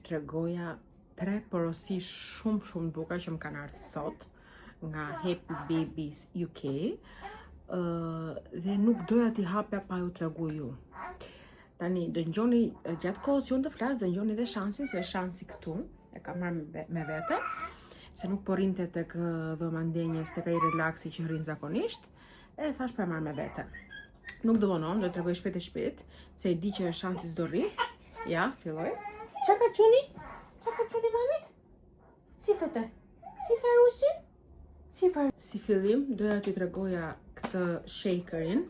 Tregoja 3 porosi shumë bukura që më kanë ardhur sot nga Happy Babies UK dhe nuk doja t'i hapja pa ju tregu ju. Tani do ngjoni gjatë kohës që unë të flas, do ngjoni dhe shansin, se shansi këtu e kam marrë me vete, se nuk po rrinte tek dhoma ndenjes, tek ai relaksi që rrin zakonisht, e thash pa marrë me vete. Nuk do vonon, do t'tregoj shpejt e shpejt, se e di që shansi s'do rri. Ja, filloj. Qa ka quni? Qa ka quni mamit? Si fete? Si ferusin? Si fillim, doja t'ju tregoja këtë shakerin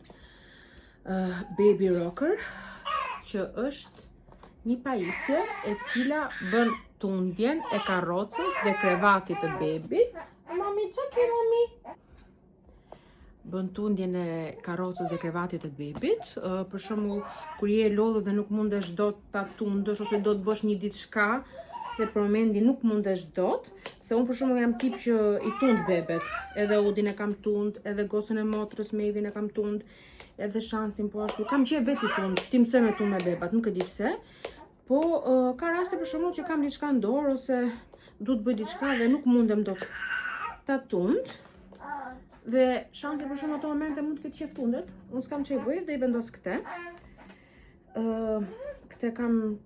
Baby Rocker, që është një pajisje e cila bën tundjen e karrocës dhe krevatit të bebit. Mami, qa ke mami? Bën tundjen e karrocës dhe krevatit të bebit. Për shembull, kur je e lodhur dhe nuk mundesh dot ta tundësh ose do të bësh një diçka dhe për momentin nuk mundesh dot, se unë për shembull jam tip që i tund bebet. Edhe Udin e kam tund, edhe gosën e motrës Mevin e kam tund, edhe shansin po ashtu. Kam qef vetë i tund, ti mësoj me tund me bebat, nuk e di pse. Po ka raste për shembull që kam diçka në dorë ose du të bëj diçka dhe nuk mundem dot ta tund. Dhe shansi për shumë ato momente mund të ketë qef tundet. Unë s'kam që i bëj dhe i vendos këte. Këte kam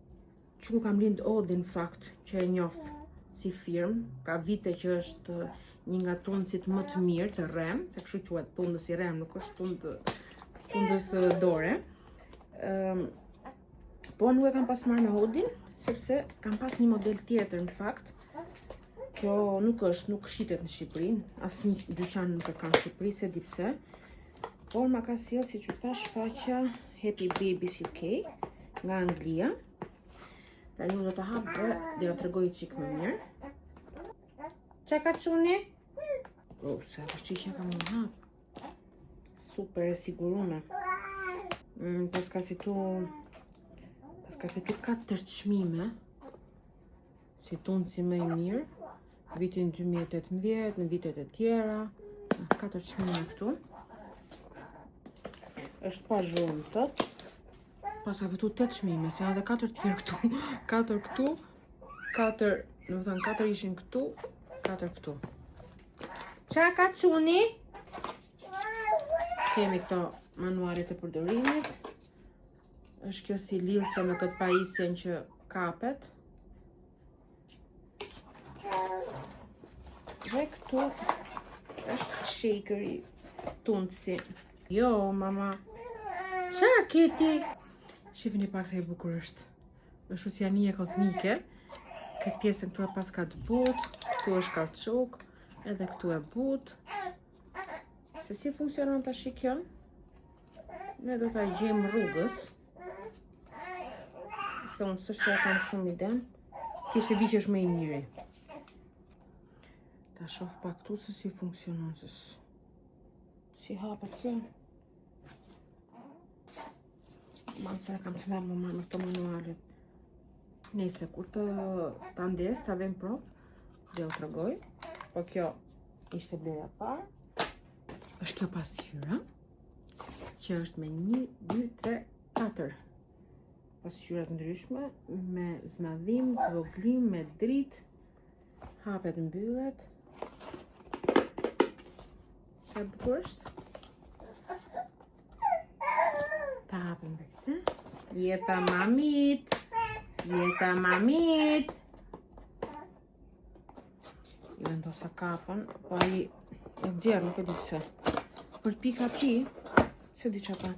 lind Odin fakt që e njoh si firmë. Ka vite që është një nga tundësit më të mirë të rem, se kështu quhet tundës i rem, nuk është tundës dore. Po nuk e kam pas marrë me Odin, sepse kam pas një model tjetër në fakt. Kjo nuk shitet në Shqipëri, asnjë dyqan nuk e ka në Shqipëri, se di pse. Por ma ka sjell, siç u thash, faqja Happy Babies UK nga Anglia. Tani unë do ta hap dhe do t'ju tregoj çik më mirë. Qa ka quni? Sa vështirë që kam më hap. Super e sigurume. Pas ka fitu 4 çmime si tundsi më i mirë. Vitin 2018, në vitet e tjera, 4 çmime këtu. Është pa zhurmë thot. Pas ka fitu 8 çmime, se edhe 4 tjerë këtu. 4 këtu, 4, do të thënë 4 ishin këtu, 4 këtu. Qa ka quni? Kemi këto manualet e përdorimit. Është kjo si lillse me këtë pajisjen që kapet. Dhe këtu është shakeri tundsi. Jo, mama. Qa keti? Shifni pak se i bukur është. Është usianie kozmike. Këtë pjesën këtu e pas ka të but, këtu është kauçuk, edhe këtu e but. Se si funksionon tash kjo? Ne do ta gjejmë rrugës. Se unë s'është se kam shumë iden. Thjesht e di që është më i miri. Ta shoh pak këtu se si funksionon. si hapet kjo. Masa kam të merë më marrë me këto manualet. Nese, kur të ndes, të avem prof, dhe u tregoj. Po kjo ishte bleja parë. Është kjo pasqyra, që është me 1, 2, 3, 4 pasqyrat ndryshme, me zmadhim, zvoglim, me dritë, hapet mbyllet. Sa bukur është? Ta hapim dhe këtë. Jeta mamit! Jeta mamit! I vendosa kapën, po ai e gjerë, nuk e di pse. Për pika pi, se di që ta.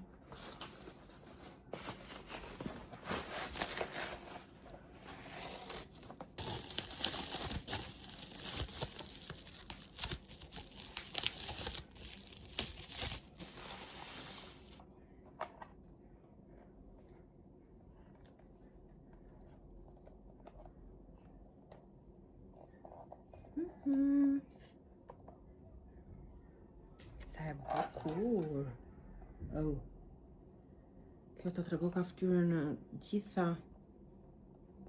Sa e bukur. Oh. Kjo të trego ka ftyrën në gjitha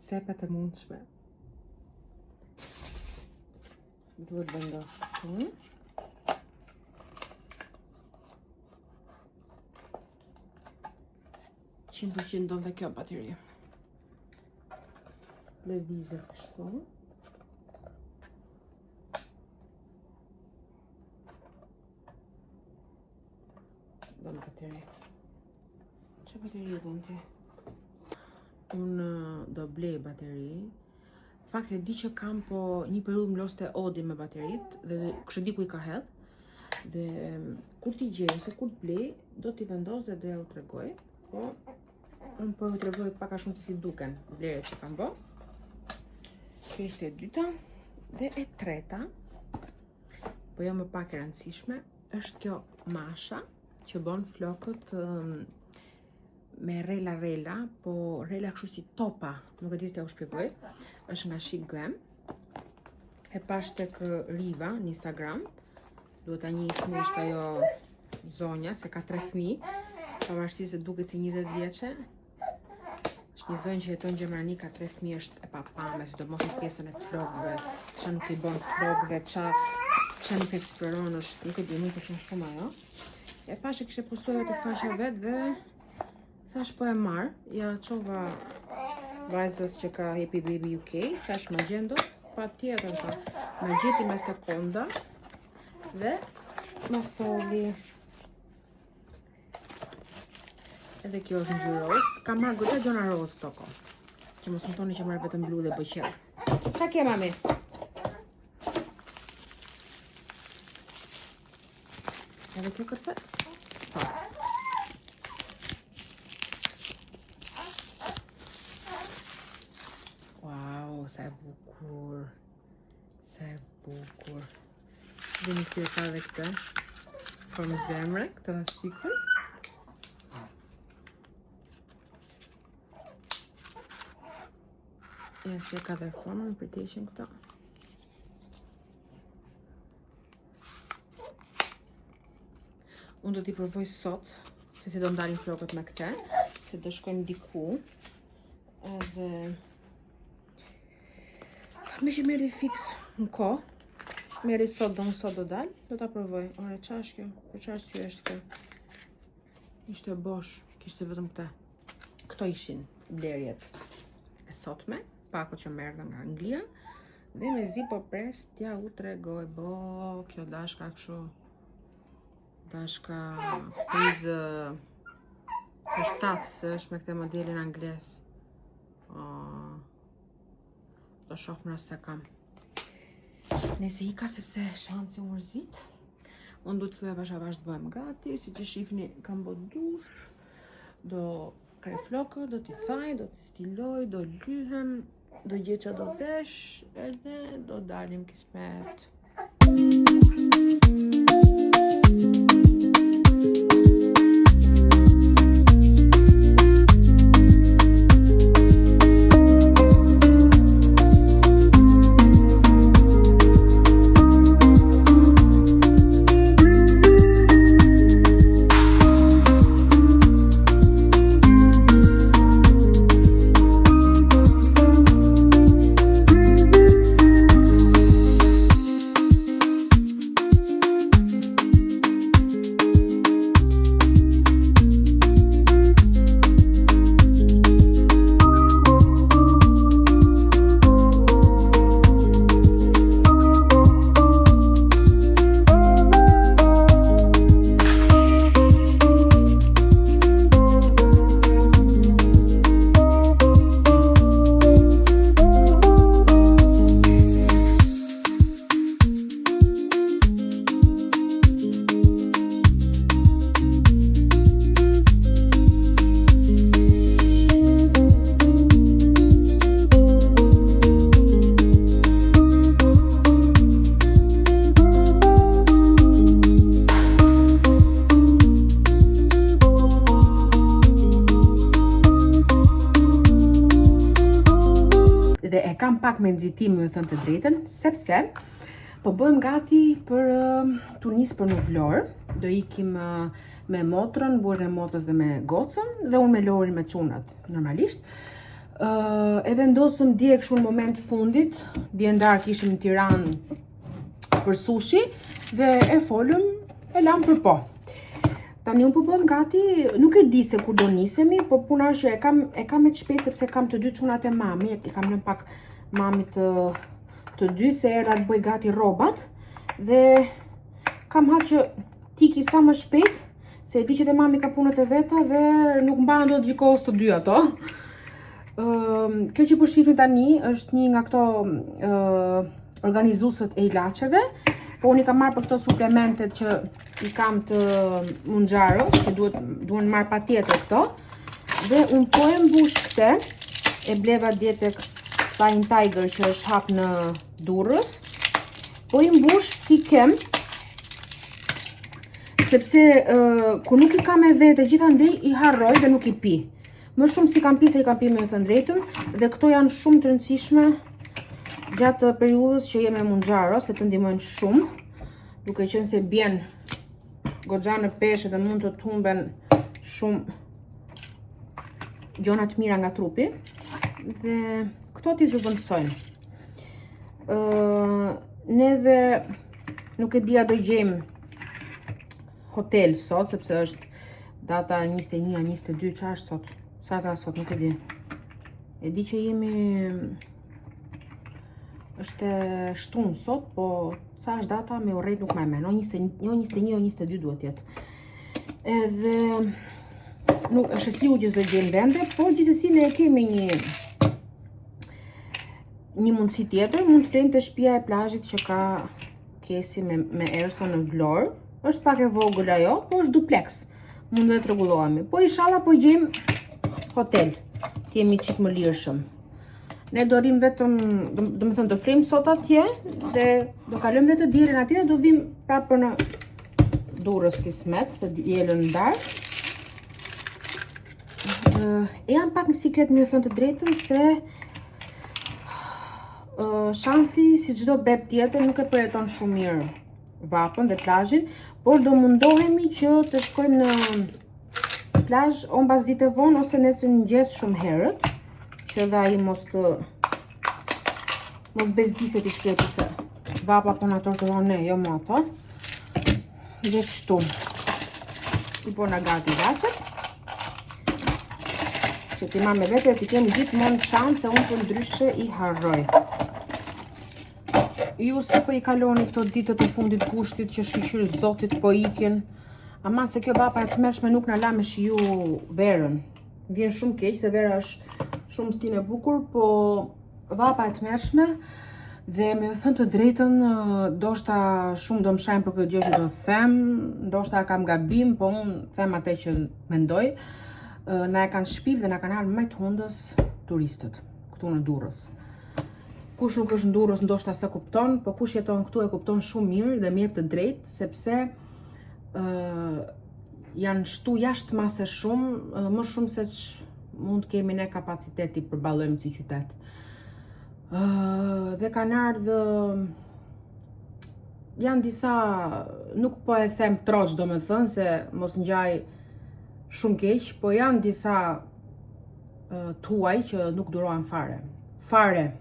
cepet e mundshme. Duhet vendos këtu. 100% do dhe kjo bateri. Lëvizër kështu. Do në bateri. Që bateri do në ti? Unë do blej bateri. Fakt e di që kam po një periudhë më loste Odi me baterit dhe kështë di ku i ka hedh. Dhe kur ti gjej ose kur të blej, do t'i vendos dhe do ja u tregoj. Po, unë po ju tregoj pak a shumë si duken bleret që kam bë. Kjo ishte e dyta. Dhe e treta, po jo më pak e rëndësishme, është kjo masha që bon flokët me rela, po rela kështu si topa, nuk e di se t'ja u shpjegoj, është nga Chic Glam. E pash tek Riva në Instagram, duhet ta njihni është ajo zonja, se ka 3 fëmijë, pavarësisht se duket si 20 vjeçe. Është një zonjë që jeton në Gjermani, ka 3 fëmijë, është e papame, sidomos në pjesën e flokëve, ç'a nuk i bën flokëve, ç'a nuk eksploron, është, nuk e di, nuk pëlqen shumë ajo. E pash e kishte postuar të faqja vet dhe thash po e marr, ja çova vajzës që ka Happy Baby UK, thash ma gjendo, patjetër ta. Ma gjeti me sekonda dhe ma solli. Edhe kjo është ngjyrë roz. Kam marrë goxha gjona roz këto kohë. Që mos më thoni që marrë vetëm blu dhe bëqell. Ç'a ke mami? Edhe kjo kërcet? Po. Wow, sa e bukur. Sa e bukur. Dhe një si e ka dhe këtë. Formë zemre, këtë dhe shikën. Ja, si e ka dhe formën, për të ishin këta. Unë do t'i provoj sot, se si do ndalin flokët me këte, se do shkojmë diku. Edhe... me që meri fix në ko, meri sot do dal, do t'a provoj. Ore, qa është kjo? Për qa është kjo është kjo? Ishte bosh, kishte vetëm këte. Këto ishin blerjet e sotme. Pako që merë nga Anglia dhe me zi po pres t'ja u tregoj. Bo, kjo dashka këshu dashka prizë për 7 se është me këte modelin angles. Do shof më se kam. Nëse i ka sepse shansi u mërzit. Unë du të thë vasha të bëjmë gati. Si që shifni kam bë dush. Do kre flokë, do t'i thaj, do t'i stiloj, do lyhem. Do gjë që do vesh, edhe do dalim kismet. kam pak me nxitim, me thënë të drejtën, sepse po bëhem gati për të nisë për në Vlorë. Do ikim me motrën, burrin e motrës dhe me gocën, dhe unë me Lorin me çunat, normalisht. E vendosëm dje kështu në moment fundit, dje ndarë kishim në Tiranë për sushi, dhe e folëm, e lam për po. Tani unë po bëhem gati, nuk e di se kur do nisemi, po puna është e kam e të shpejt sepse kam të dy çunat e mami, i kam lënë pak mamit të dy se erdha të bëj gati rrobat, dhe kam ha që tiki sa më shpejt, se e di që dhe mami ka punët e veta dhe nuk mbahen dot gjikohës të dy ato. Kjo që po shifni tani është një nga këto organizuesët e ilaçeve. Po unë i kam marrë për këto suplementet që i kam të Mounjaros, që duhen marrë patjetër këto. Dhe unë po e mbush këte, e bleva dje tek Flying Tiger që është hap në Durrës. Po i mbush t'i kem, sepse kur nuk i kam e vete gjithandej i harroj dhe nuk i pi. Më shumë si kam pi se i kam pi me thënë drejtën, dhe këto janë shumë të rëndësishme gjatë periudhës që jem me Mounjaros, se të ndihmojnë shumë, duke qenë se bjen goxha në peshë dhe mund të humben shumë gjona të mira nga trupi, dhe këto t'i zëvendësojnë. Neve nuk e dia do gjejmë hotel sot, sepse është data 21, 22, çfarë është sot? Sa ta sot, nuk e di. E di që jemi është shtunë sot, po sa është data me urrejt nuk më men. O 21 o 22 duhet jetë. Edhe nuk është sigurt që s'do gjejmë vende, por gjithsesi ne kemi një mundësi tjetër, mund të flejmë te shtëpia e plazhit që ka kesi me erëson në Vlorë. Është pak e vogël ajo, po është duplex. Mund të rregullohemi. Po inshallah po gjejmë hotel. Të jemi çik më lirshëm. Ne do rrim vetëm, do me thënë do flim sot atje, dhe do kalojmë dhe të dielën atje, dhe do vim prapë në Durrës kismet, të dielën ndarë. E jam pak në siklet, me thënë të drejtën, se shansi, si çdo beb tjetër, nuk e përjeton shumë mirë vapën dhe plazhin, por do mundohemi që të shkojmë në plazh o mbas dite vonë ose nesër mëngjes shumë herët, që dhe ai mos bezdiset i shkreti se vapa po në torturon ne, jo mata. Dhe kështu. I po në gati vaqet. Që ti ma me vete ti kemi gjithmonë shansë se unë për ndryshe i harroj. Ju se po i kaloni këto ditët e fundit kushtit që shqyqyr zotit po ikin. Ama se kjo vapa e të mërshme nuk në la me shiju verën. Vjen shumë keq se vera është shumë stinë e bukur, po vapa e të mërshme, dhe me thënë të drejtën, ndoshta shumë do më shajnë për këtë gjë që do të them, ndoshta kam gabim, po unë them atë që mendoj. Na e kanë shpiv dhe na kanë ardhur më të hundës turistët këtu në Durrës. Kush nuk është në Durrës ndoshta se kupton, po kush jeton këtu e kupton shumë mirë dhe më jep të drejtë, sepse janë shtu jashtë mase shumë, më shumë se mund kemi ne kapaciteti për ballojmë si qytet. Dhe kanë ardhur, janë disa, nuk po e them troç do me thënë, se mos ngjaj shumë keq, po janë disa tuaj që nuk durohen fare. Fare.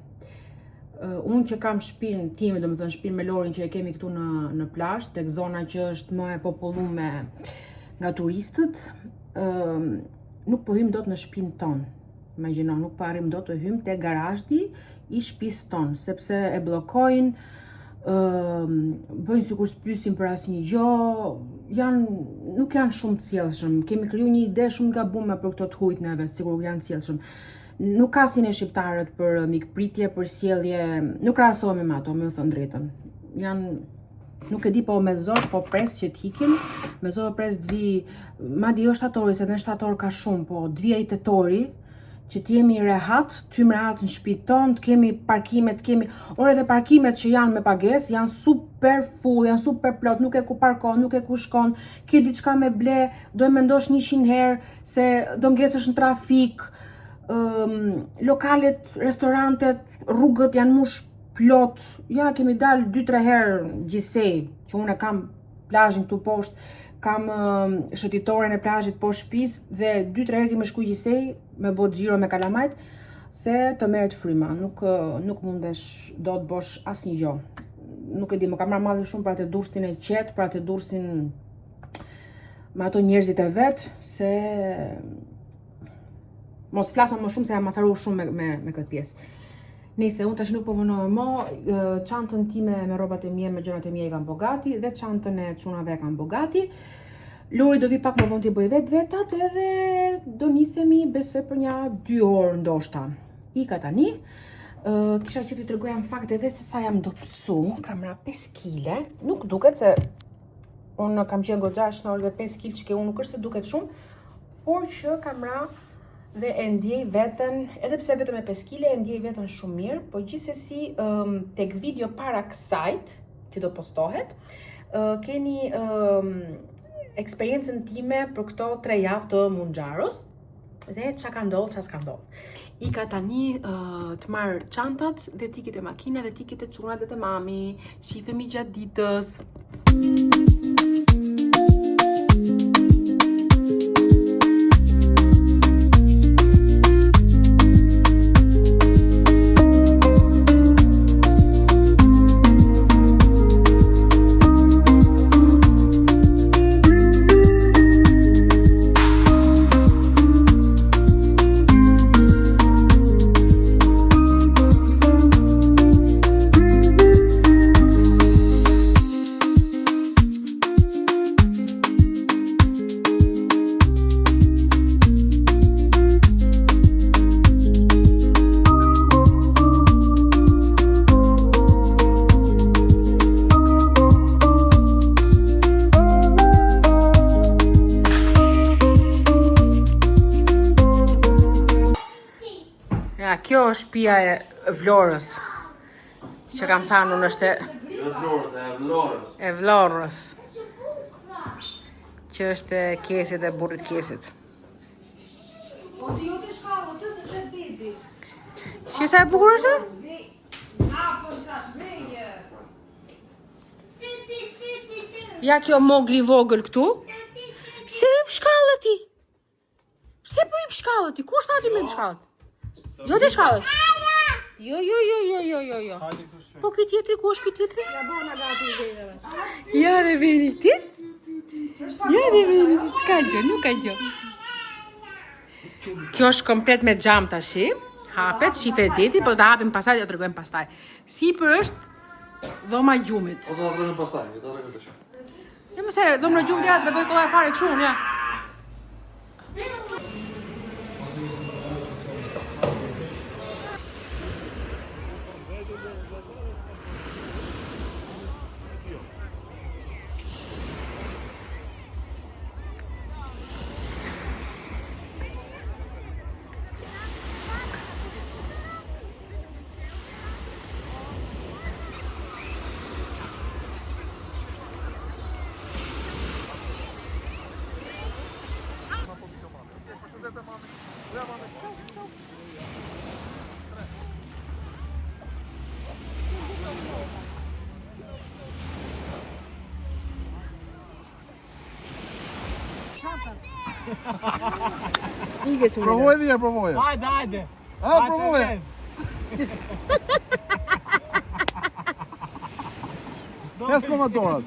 Unë që kam shtëpinë time, do me thënë shtëpinë me Lorin që e kemi këtu në plazh, tek zona që është më e populluar nga turistët, nuk po hym dot në shtëpinë tonë. Imagjino, nuk po arrim dot të hym te garazhi i shtëpisë tonë, sepse e bllokojnë, bëjnë sikur s'pyesin për asnjë gjë, nuk janë shumë të sjellshëm. Kemi kriju një ide shumë gabuar për këto të hujt neve, sikur janë të sjellshëm. Nuk ka si ne shqiptarët për mikpritje, për sjellje, nuk krahasohemi me ato, me thënë drejtën. Nuk e di, po me zor, po pres që t'hikim, me zor pres t'vi, madje jo shtatori, se dhe shtator ka shumë, po t'vi ai tetori, që t'jemi rehat, t'hym rehat në shtëpinë tonë, t'kemi parkimet, ore dhe parkimet që janë me pagesë, janë super full, janë super plot, nuk e ku parkon, nuk e ku shkon, ke diçka me ble, do e mendosh 100 herë se do ngecësh në trafik. lokalet, restorantet, rrugët janë mush plot. Ja, kemi dalë 2-3 herë gjithsej, që unë kam plazhin këtu poshtë, kam shëtitoren e plazhit poshtë shtëpisë dhe 2-3 herë kemi shku gjithsej me bë xhiro me kalamajt se të merret fryma. Nuk mundesh do të bosh asnjë gjë. Nuk e di, më ka marrë malli shumë për atë dursin e qetë, për atë dursin me ato njerëzit e vet, se mos flasëm më shumë se jam masaruar shumë me këtë pjesë. Nëse unë tash nuk po vënoj më, çantën time me rrobat e mia, me gjërat e mia i kam bo gati dhe çantën e çunave e kam bo gati. Lori do vi pak më vonë t'i bëj vetat edhe do nisemi besoj për një 2 orë ndoshta. Ika tani. Kisha qefi të rregoja në fakt edhe se sa jam do pësu, kam ra 5 kg. Nuk duket se unë kam qenë goxha shnor dhe 5 kg që ke unë nuk është se duket shumë, por që kam ra dhe e ndjej veten, edhe pse vetëm me 5 kg e ndjej veten shumë mirë, po gjithsesi tek video para kësajt që do postohet, keni eksperiencën time për këto 3 javë të Munxharos dhe çka ka ndodhur, çka s'ka ndodhur. Ika tani të marr çantat dhe tikit e makina dhe tikit e çunat dhe të mami. Shifemi gjatë ditës. Ja, kjo është shtëpia e Vlorës. Që kam thënë unë është e Vlorës. Që është e Kesit e burrit Kesit. Që sa e bukur është? Ja kjo mogli vogël këtu. Se i shkallët ti? Pse po i shkallët ti? Kush tha ti me shkallët? Jo të shkallët? Jo. Po këtë tjetëri, ku është këtë tjetëri? Ja dhe veni ti? Ja dhe veni ti, s'ka gjë, nuk ka gjë. Kjo është komplet me xham tashi. Hapet, shifet deti, po ta hapim pastaj, do t'rregojmë pastaj. Sipër është dhoma e gjumit. Po do ta bëjmë pastaj, do ta rregoj tash. Ja më se dhoma e gjumit ja t'rregoj kollaj fare kështu, ja. Provoj dhe provoj. Hajde. Provoj. Ec komandorat.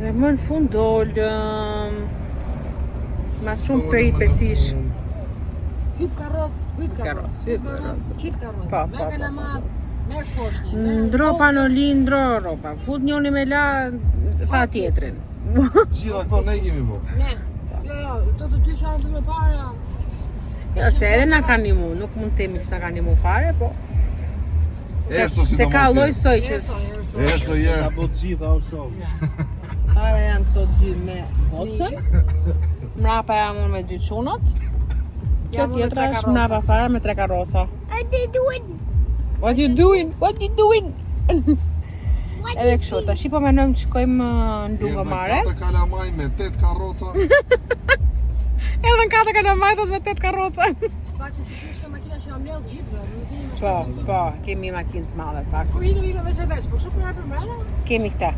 Dhe më në fund dolëm mas shumë peripecish. Hyp karrocë, zbrit karrocë, Hyp karrocë, qit karrocë. Po, Me po, kalama, merr foshnjë. Ndro panolin, ndro ropa. Fut njoni me la, tha tjetrin. Gjitha këto ne i kemi bo. Ne. Jo, to të dy shanë të më para. Jo, se edhe na kanë nimu, nuk mund të themi që sa kanë nimu fare, po. Erso si Se ka lloj sojqës. Erso jere. Apo të gjitha o shoh. Para janë këto dy me gocën. Mrapa jam unë me dy çunat. Kjo Jam unë me tjetra tre është mrapa fare me 3 karroca. What you doing? What you doing? Edhe kështu, tash po mendojmë të shkojmë në Lungomare. 4 kalamaj me 8 karroca. Edhe në 4 kalamaj thot me 8 karroca. Paçi shushish ka makina që na mbledh të gjithëve, nuk kemi më Po, shtatë. po, kemi makinë të madhe pak. Kur ikëm veç e veç, po shumë për mbrana. Kemi këta.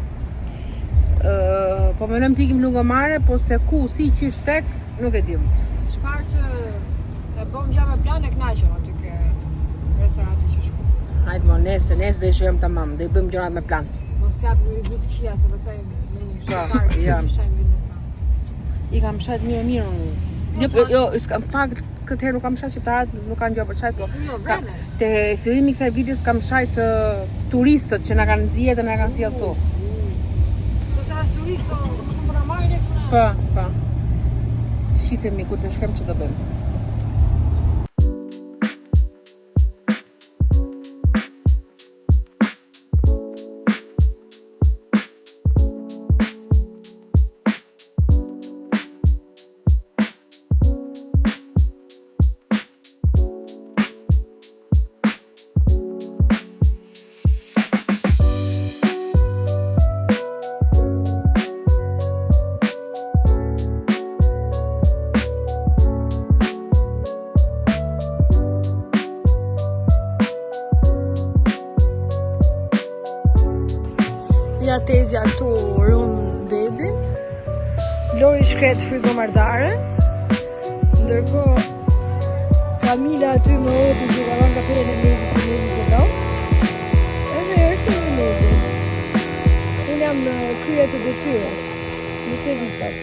Po mendojmë të ikim Lungomare, po se ku, si qysh tek, nuk e dim. Çfarë që e bëm gjatë me plan e kënaqem aty ke restoranti që shkoj. Hajde mo, nesër do i shojmë tamam, do i bëjmë gjërat me plan. Mos t'japim një vit këqija se pastaj me një shqiptar që jam. shajmë vendin. I kam shat mirë unë. Jo, s'kam fakt këtë herë nuk kam shat shqiptarët, nuk kanë gjë për çajt, po. Jo, vene. Te fillimi i kësaj videos kam shajt turistët që na kanë nxjerrë dhe na kanë sjellë këtu. Do sa as turist, do shumë për na marrin ekstra. Po, po. Shifemi ku të shkojmë që të bëjmë. Ja tezja këtu runë bebin. Lori shkret frigomardare. Ndërkohë Kamila aty me oti që ka dhënë kafeën e Levit të Levit e do. Edhe është në Levi. Unë jam në krye të detyrës. Nuk e di pak.